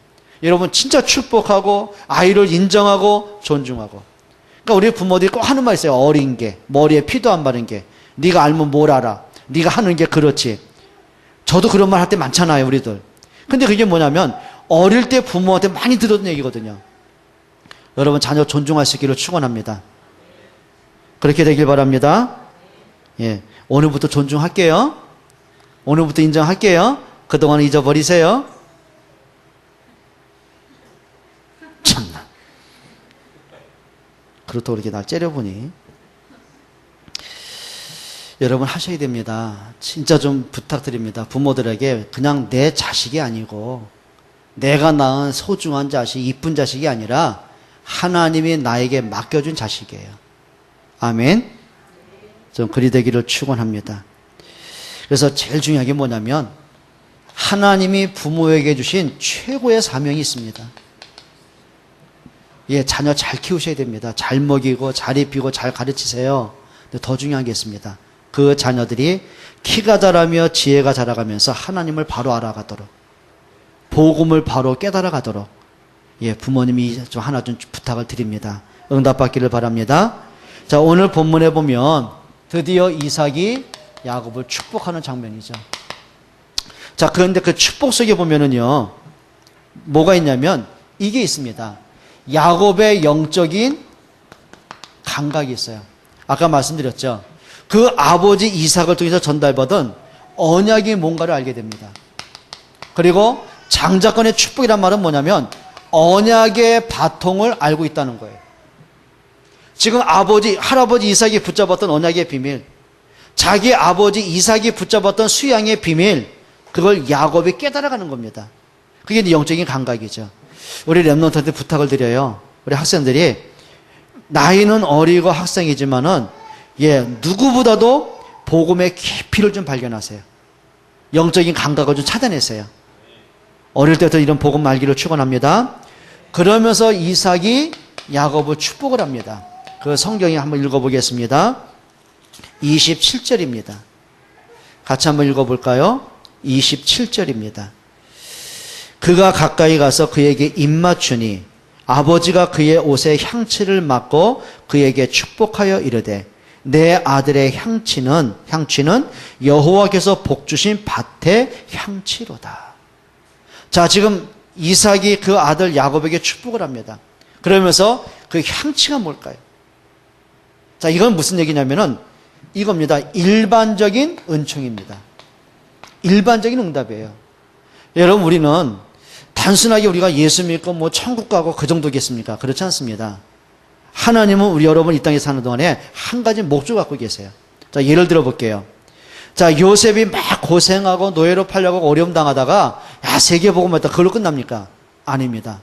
여러분, 진짜 축복하고 아이를 인정하고 존중하고. 그러니까 우리 부모들이 꼭 하는 말 있어요. 어린 게, 머리에 피도 안 바른 게. 네가 알면 뭘 알아. 네가 하는 게 그렇지. 저도 그런 말 할 때 많잖아요, 우리들. 근데 그게 뭐냐면 어릴 때 부모한테 많이 들었던 얘기거든요. 여러분, 자녀 존중할 수 있기를 축원합니다. 그렇게 되길 바랍니다. 오늘부터 존중할게요. 오늘부터 인정할게요. 그동안 잊어버리세요. 참나. 그렇다고 그렇게 날 째려보니. 여러분, 하셔야 됩니다. 진짜 좀 부탁드립니다. 부모들에게 그냥 내 자식이 아니고 내가 낳은 소중한 자식, 이쁜 자식이 아니라 하나님이 나에게 맡겨준 자식이에요. 아멘. 좀 그리 되기를 축원합니다. 그래서 제일 중요한 게 뭐냐면 하나님이 부모에게 주신 최고의 사명이 있습니다. 자녀 잘 키우셔야 됩니다. 잘 먹이고 잘 입히고 잘 가르치세요. 근데 더 중요한 게 있습니다. 그 자녀들이 키가 자라며 지혜가 자라가면서 하나님을 바로 알아가도록, 복음을 바로 깨달아가도록 부모님이 좀 하나 좀 부탁을 드립니다. 응답받기를 바랍니다. 자, 오늘 본문에 보면 드디어 이삭이 야곱을 축복하는 장면이죠. 자, 그런데 그 축복 속에 보면은요, 뭐가 있냐면 이게 있습니다. 야곱의 영적인 감각이 있어요. 아까 말씀드렸죠. 그 아버지 이삭을 통해서 전달받은 언약이 뭔가를 알게 됩니다. 그리고 장자권의 축복이란 말은 뭐냐면 언약의 바통을 알고 있다는 거예요. 지금 할아버지 이삭이 붙잡았던 언약의 비밀, 자기 아버지 이삭이 붙잡았던 수양의 비밀, 그걸 야곱이 깨달아가는 겁니다. 그게 이제 영적인 감각이죠. 우리 렘넌트한테 부탁을 드려요. 우리 학생들이 나이는 어리고 학생이지만은 누구보다도 복음의 깊이를 좀 발견하세요. 영적인 감각을 좀 찾아내세요. 어릴 때부터 이런 복음 알기를 축원합니다. 그러면서 이삭이 야곱을 축복을 합니다. 그 성경에 한번 읽어보겠습니다. 27절입니다. 같이 한번 읽어볼까요? 27절입니다. 그가 가까이 가서 그에게 입맞추니 아버지가 그의 옷에 향취를 맡고 그에게 축복하여 이르되 내 아들의 향취는 여호와께서 복주신 밭의 향취로다. 자, 지금 이삭이 그 아들 야곱에게 축복을 합니다. 그러면서 그 향취가 뭘까요? 자, 이건 무슨 얘기냐면은 이겁니다. 일반적인 은총입니다. 일반적인 응답이에요. 여러분, 우리는 단순하게 우리가 예수 믿고 뭐 천국 가고 그 정도겠습니까? 그렇지 않습니다. 하나님은 우리 여러분 이 땅에 사는 동안에 한 가지 목적을 갖고 계세요. 자, 예를 들어 볼게요. 자, 요셉이 막 고생하고 노예로 팔려고 어려움 당하다가 세계복음 했다. 그걸로 끝납니까? 아닙니다.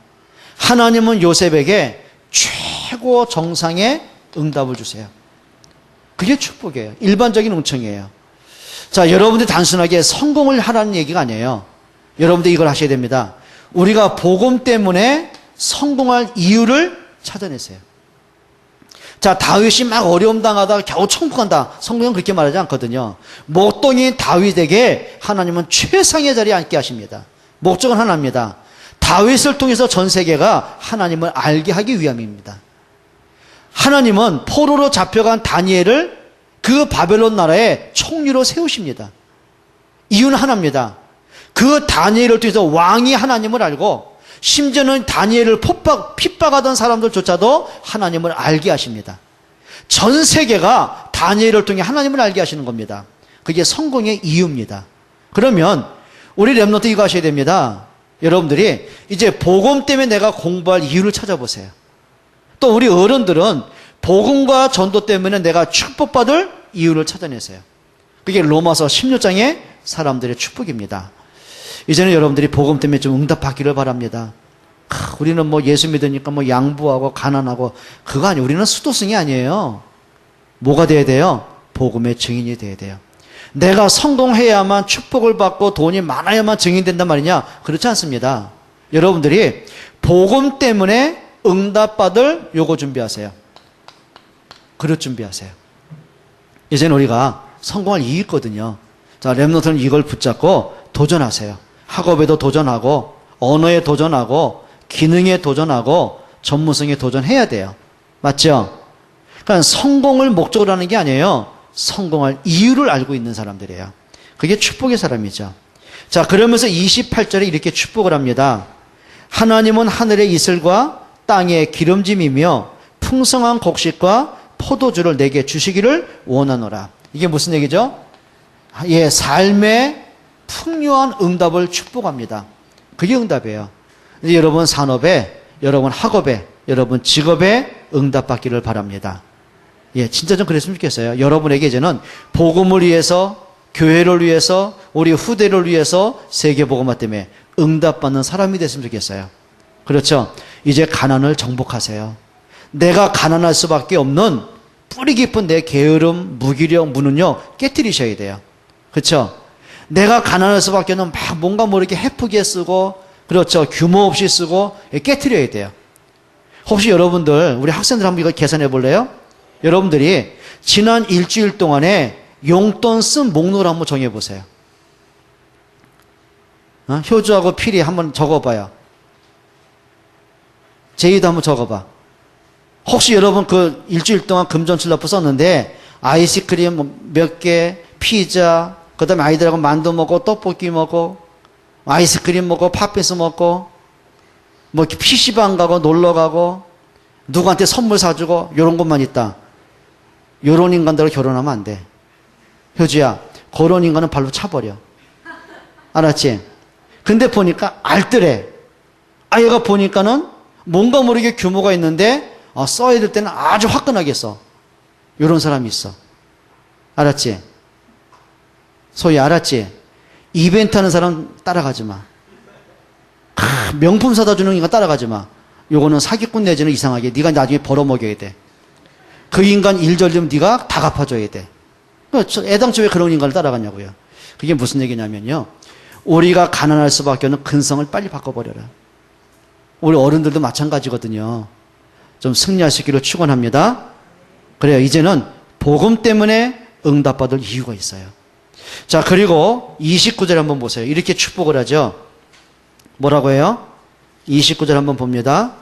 하나님은 요셉에게 최고 정상의 응답을 주세요. 그게 축복이에요. 일반적인 은총이에요. 자, 여러분들이 단순하게 성공을 하라는 얘기가 아니에요. 여러분들 이걸 하셔야 됩니다. 우리가 복음 때문에 성공할 이유를 찾아내세요. 자, 다윗이 막 어려움 당하다가 겨우 천국 간다. 성경은 그렇게 말하지 않거든요. 목동인 다윗에게 하나님은 최상의 자리에 앉게 하십니다. 목적은 하나입니다. 다윗을 통해서 전 세계가 하나님을 알게 하기 위함입니다. 하나님은 포로로 잡혀간 다니엘을 그 바벨론 나라의 총리로 세우십니다. 이유는 하나입니다. 그 다니엘을 통해서 왕이 하나님을 알고 심지어는 다니엘을 핍박하던 사람들조차도 하나님을 알게 하십니다. 전 세계가 다니엘을 통해 하나님을 알게 하시는 겁니다. 그게 성공의 이유입니다. 그러면 우리 렘넌트 이거 하셔야 됩니다. 여러분들이 이제 복음 때문에 내가 공부할 이유를 찾아보세요. 또 우리 어른들은 복음과 전도 때문에 내가 축복받을 이유를 찾아내세요. 그게 로마서 16장의 사람들의 축복입니다. 이제는 여러분들이 복음 때문에 좀 응답받기를 바랍니다. 우리는 뭐 예수 믿으니까 뭐 양부하고 가난하고 그거 아니에요. 우리는 수도승이 아니에요. 뭐가 돼야 돼요? 복음의 증인이 돼야 돼요. 내가 성공해야만 축복을 받고 돈이 많아야만 증인된단 말이냐? 그렇지 않습니다. 여러분들이 복음 때문에 응답받을 요거 준비하세요. 그릇 준비하세요. 이제는 우리가 성공할 이유 있거든요. 자, 렘넌트는 이걸 붙잡고 도전하세요. 학업에도 도전하고 언어에 도전하고 기능에 도전하고 전문성에 도전해야 돼요. 맞죠? 그러니까 성공을 목적으로 하는 게 아니에요. 성공할 이유를 알고 있는 사람들이에요. 그게 축복의 사람이죠. 자, 그러면서 28절에 이렇게 축복을 합니다. 하나님은 하늘의 이슬과 땅의 기름짐이며 풍성한 곡식과 포도주를 내게 주시기를 원하노라. 이게 무슨 얘기죠? 삶의 풍요한 응답을 축복합니다. 그게 응답이에요. 이제 여러분 산업에, 여러분 학업에, 여러분 직업에 응답받기를 바랍니다. 진짜 좀 그랬으면 좋겠어요. 여러분에게 이제는 복음을 위해서, 교회를 위해서, 우리 후대를 위해서 세계복음화 때문에 응답받는 사람이 됐으면 좋겠어요. 그렇죠? 이제 가난을 정복하세요. 내가 가난할 수밖에 없는 뿌리 깊은 내 게으름, 무기력, 무능력 깨뜨리셔야 돼요. 그렇죠? 내가 가난할 수밖에 없는 막 뭔가 모르게 헤프게 쓰고, 그렇죠? 규모 없이 쓰고 깨뜨려야 돼요. 혹시 여러분들, 우리 학생들 한번 이거 계산해 볼래요? 여러분들이 지난 일주일 동안에 용돈 쓴 목록을 한번 정해 보세요. 효주하고 필이 한번 적어봐요. 제이도 한번 적어봐. 혹시 여러분 그 일주일 동안 금전출납부 썼는데 아이스크림 몇 개, 피자, 그 다음에 아이들하고 만두 먹고 떡볶이 먹고 아이스크림 먹고 팥빙수 먹고 뭐 PC방 가고 놀러 가고 누구한테 선물 사주고 이런 것만 있다. 이런 인간들하고 결혼하면 안 돼. 효주야, 그런 인간은 발로 차버려. 알았지? 근데 보니까 알뜰해. 얘가 보니까는 뭔가 모르게 규모가 있는데 써야 될 때는 아주 화끈하게 써. 이런 사람이 있어. 알았지? 소위 알았지? 이벤트 하는 사람 따라가지 마. 명품 사다 주는 인간 따라가지 마. 요거는 사기꾼 내지는 이상하게 네가 나중에 벌어먹여야 돼. 그 인간 일절되면 네가 다 갚아줘야 돼. 애당초 왜 그런 인간을 따라갔냐고요. 그게 무슨 얘기냐면요. 우리가 가난할 수밖에 없는 근성을 빨리 바꿔버려라. 우리 어른들도 마찬가지거든요. 좀 승리할 수 있기를 축원합니다. 그래요. 이제는 복음 때문에 응답받을 이유가 있어요. 자, 그리고 29절 한번 보세요. 이렇게 축복을 하죠. 뭐라고 해요? 29절 한번 봅니다.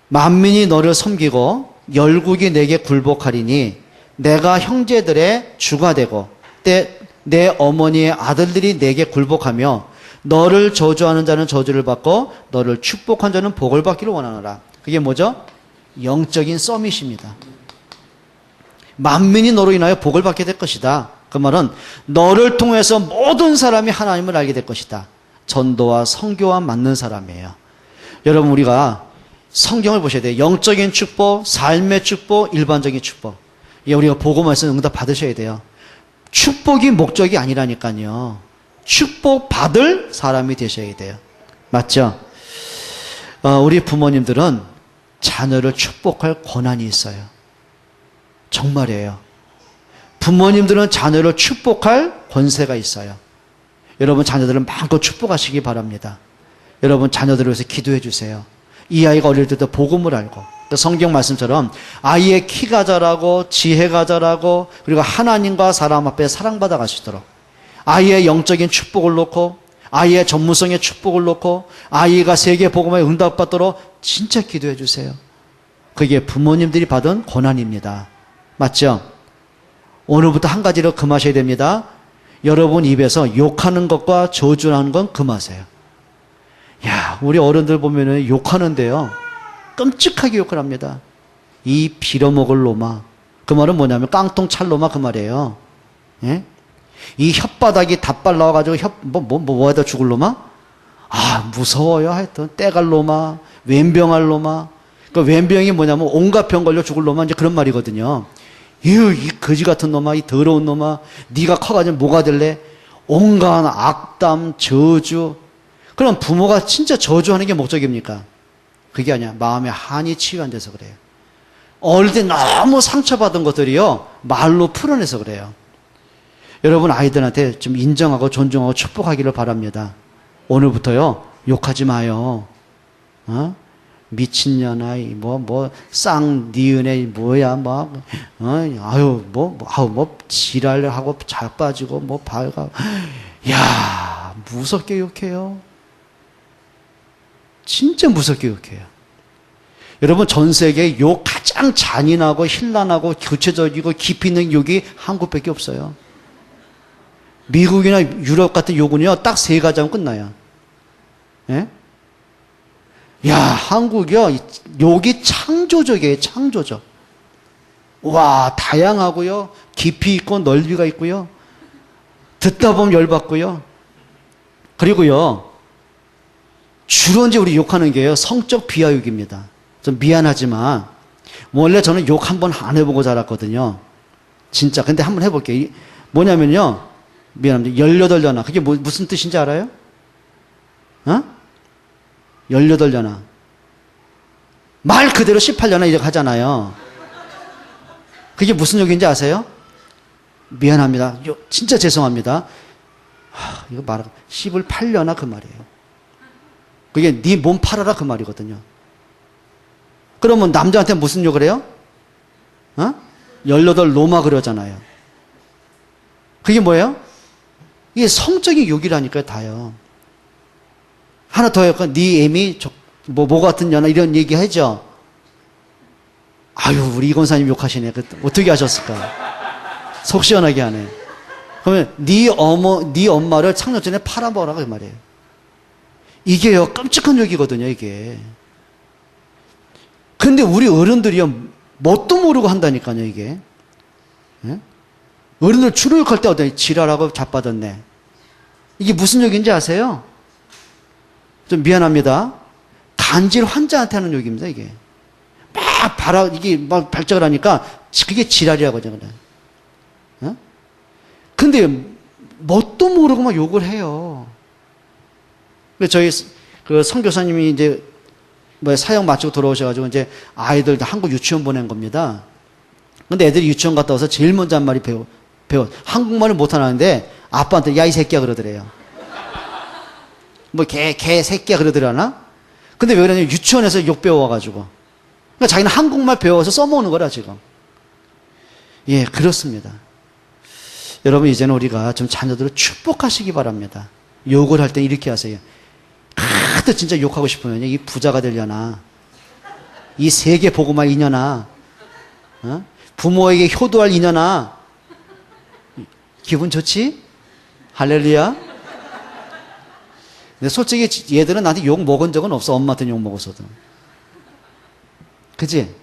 만민이 너를 섬기고 열국이 내게 굴복하리니 내가 형제들의 주가 되고 내 어머니의 아들들이 내게 굴복하며 너를 저주하는 자는 저주를 받고 너를 축복한 자는 복을 받기를 원하노라. 그게 뭐죠? 영적인 서밋입니다. 만민이 너로 인하여 복을 받게 될 것이다. 그 말은 너를 통해서 모든 사람이 하나님을 알게 될 것이다. 전도와 선교와 맞는 사람이에요. 여러분, 우리가 성경을 보셔야 돼요. 영적인 축복, 삶의 축복, 일반적인 축복. 우리가 보고 말씀 응답 받으셔야 돼요. 축복이 목적이 아니라니까요. 축복 받을 사람이 되셔야 돼요. 맞죠? 우리 부모님들은 자녀를 축복할 권한이 있어요. 정말이에요. 부모님들은 자녀를 축복할 권세가 있어요. 여러분, 자녀들은 마음껏 축복하시기 바랍니다. 여러분, 자녀들을 위해서 기도해 주세요. 이 아이가 어릴 때도 복음을 알고 성경 말씀처럼 아이의 키가 자라고 지혜가 자라고 그리고 하나님과 사람 앞에 사랑받아 가시도록 아이의 영적인 축복을 놓고 아이의 전문성의 축복을 놓고 아이가 세계 복음에 응답받도록 진짜 기도해 주세요. 그게 부모님들이 받은 고난입니다. 맞죠? 오늘부터 한 가지로 금하셔야 됩니다. 여러분 입에서 욕하는 것과 저주하는 건 금하세요. 야, 우리 어른들 보면은 욕하는데요. 끔찍하게 욕을 합니다. 이 빌어먹을 놈아. 그 말은 뭐냐면 깡통 찰 놈아 그 말이에요. 예? 이 혓바닥이 다 빨라와가지고 뭐하다 죽을 놈아? 무서워요. 하여튼 떼갈 놈아, 왼병할 놈아. 그 왼병이 뭐냐면 온갖 병 걸려 죽을 놈아 이제 그런 말이거든요. 이 거지 같은 놈아, 이 더러운 놈아, 네가 커가지고 뭐가 될래? 온갖 악담, 저주. 그럼 부모가 진짜 저주하는 게 목적입니까? 그게 아니야. 마음에 한이 치유 안 돼서 그래요. 어릴 때 너무 상처받은 것들이요, 말로 풀어내서 그래요. 여러분 아이들한테 좀 인정하고 존중하고 축복하기를 바랍니다. 오늘부터요, 욕하지 마요. 미친년아, 쌍니은에 뭐야, 지랄하고 잘 빠지고, 밝아. 야, 무섭게 욕해요. 진짜 무섭게 욕해요. 여러분, 전 세계에 욕 가장 잔인하고 힐난하고 구체적이고 깊이 있는 욕이 한국밖에 없어요. 미국이나 유럽 같은 욕은요, 딱 3가지 하면 끝나요. 예? 야, 한국이요, 욕이 창조적이에요, 창조적. 와, 다양하고요, 깊이 있고 넓이가 있고요, 듣다 보면 열받고요. 그리고요, 주로 이제 우리 욕하는 게요, 성적 비하욕입니다. 좀 미안하지만, 원래 저는 욕 한 번 안 해보고 자랐거든요. 진짜. 근데 한번 해볼게요. 뭐냐면요, 미안합니다. 18년아. 그게 무슨 뜻인지 알아요? 18년아. 말 그대로 18년아 이렇게 하잖아요. 그게 무슨 욕인지 아세요? 미안합니다. 진짜 죄송합니다. 이거 말하고 18년아 그 말이에요. 그게 네 몸 팔아라 그 말이거든요. 그러면 남자한테 무슨 욕을 해요? 18 로마 그러잖아요. 그게 뭐예요? 이게 성적인 욕이라니까요, 다요. 하나 더 해요. 네 애미 뭐 같은 년아 이런 얘기 하죠. 아유, 우리 이 권사님 욕하시네. 어떻게 하셨을까? 속 시원하게 하네. 그러면 네 엄마를 창녀전에 팔아먹으라 그 말이에요. 이게요, 끔찍한 욕이거든요, 이게. 근데 우리 어른들이요, 뭣도 모르고 한다니까요, 이게. 예? 어른들 출욕할 때 어떤 지랄하고 자빠졌네. 이게 무슨 욕인지 아세요? 좀 미안합니다. 간질 환자한테 하는 욕입니다, 이게. 이게 막 발작을 하니까 그게 지랄이라고 하죠, 그래. 어? 근데 뭣도 모르고 막 욕을 해요. 저희 그 선교사님이 이제 사역 마치고 돌아오셔가지고 이제 아이들 다 한국 유치원 보낸 겁니다. 근데 애들이 유치원 갔다 와서 제일 먼저 한 말이 배워. 한국말을 못하는데 아빠한테 야, 이 새끼야 그러더래요. 개 새끼야 그러더라나? 근데 왜 그러냐면 유치원에서 욕 배워와가지고. 그러니까 자기는 한국말 배워서 써먹는 거라, 지금. 예, 그렇습니다. 여러분, 이제는 우리가 좀 자녀들을 축복하시기 바랍니다. 욕을 할 때 이렇게 하세요. 하도 진짜 욕하고 싶으면 이 부자가 되려나, 이 세계 복음할 이년아, 어? 부모에게 효도할 이년아, 기분 좋지? 할렐루야. 근데 솔직히 얘들은 나한테 욕 먹은 적은 없어. 엄마한테 욕 먹었어도. 그지?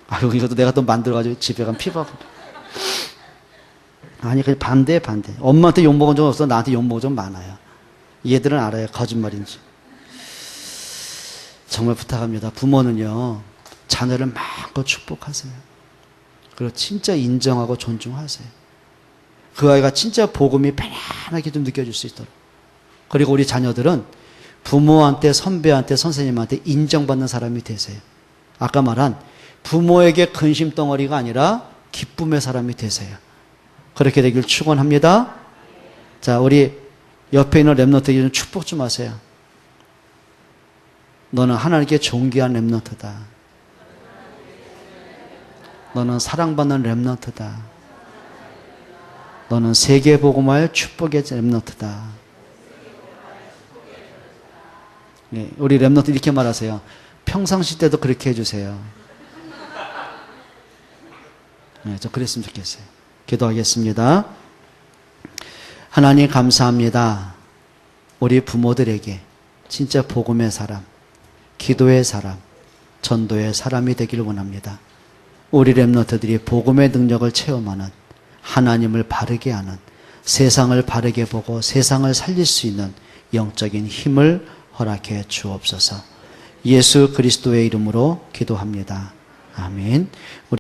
아유, 이것도 내가 또 만들어가지고 집에 가면 피박. 아니, 그냥 반대. 엄마한테 욕 먹은 적은 없어. 나한테 욕 먹은 적은 많아요. 얘들은 알아요. 거짓말인지. 정말 부탁합니다. 부모는요, 자녀를 마음껏 축복하세요. 그리고 진짜 인정하고 존중하세요. 그 아이가 진짜 복음이 편안하게 좀 느껴질 수 있도록. 그리고 우리 자녀들은 부모한테, 선배한테, 선생님한테 인정받는 사람이 되세요. 아까 말한 부모에게 근심 덩어리가 아니라 기쁨의 사람이 되세요. 그렇게 되길 축원합니다. 자, 우리 옆에 있는 렘넌트에게 좀 축복 좀 하세요. 너는 하나님께 존귀한 렘넌트다. 너는 사랑받는 렘넌트다. 너는 세계복음화의 축복의 렘넌트다. 네, 우리 렘넌트 이렇게 말하세요. 평상시 때도 그렇게 해주세요. 네, 저 그랬으면 좋겠어요. 기도하겠습니다. 하나님 감사합니다. 우리 부모들에게 진짜 복음의 사람, 기도의 사람, 전도의 사람이 되기를 원합니다. 우리 렘넌트들이 복음의 능력을 체험하는, 하나님을 바르게 하는, 세상을 바르게 보고 세상을 살릴 수 있는 영적인 힘을 허락해 주옵소서. 예수 그리스도의 이름으로 기도합니다. 아멘.